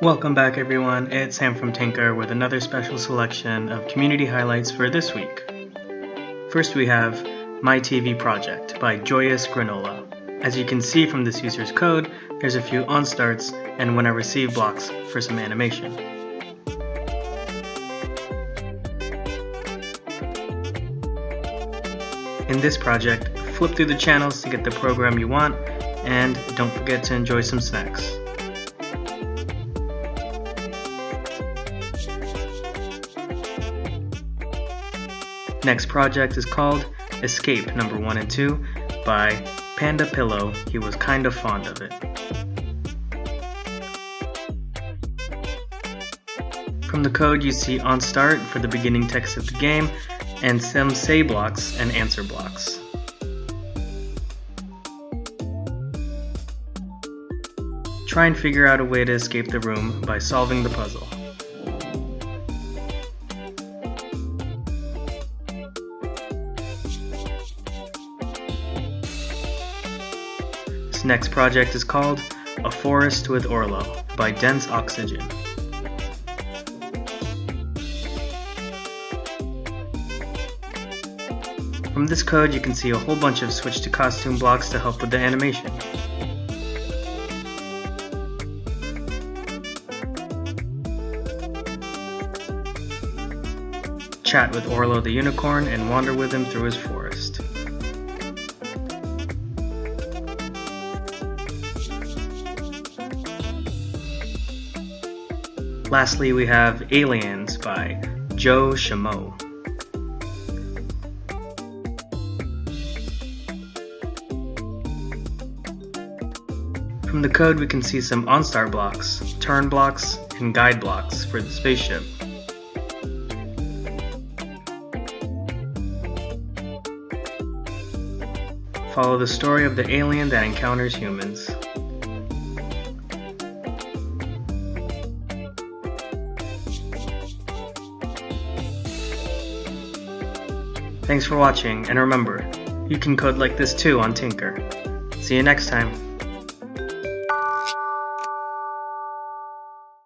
Welcome back everyone, it's Sam from Tynker with another special selection of community highlights for this week. First we have My TV Project by Joyous Granola. As you can see from this user's code, there's a few onstarts and when I receive blocks for some animation. In this project, flip through the channels to get the program you want, and don't forget to enjoy some snacks. Next project is called Escape number 1 and 2 by PandaPillowHeWasKindOfFondOfIt. From the code you see onStart for the beginning text of the game and some say blocks and answer blocks. Try and figure out a way to escape the room by solving the puzzle. This next project is called A Forest with Orlo by Dense Oxygen. From this code you can see a whole bunch of switch to costume blocks to help with the animation. Chat with Orlo the unicorn and wander with him through his forest. Lastly, we have Aliens by Joe Shamoe. From the code we can see some onStart blocks, turn blocks, and guide blocks for the spaceship. Follow the story of the alien that encounters humans. Thanks for watching, and remember, you can code like this too on Tynker. See you next time!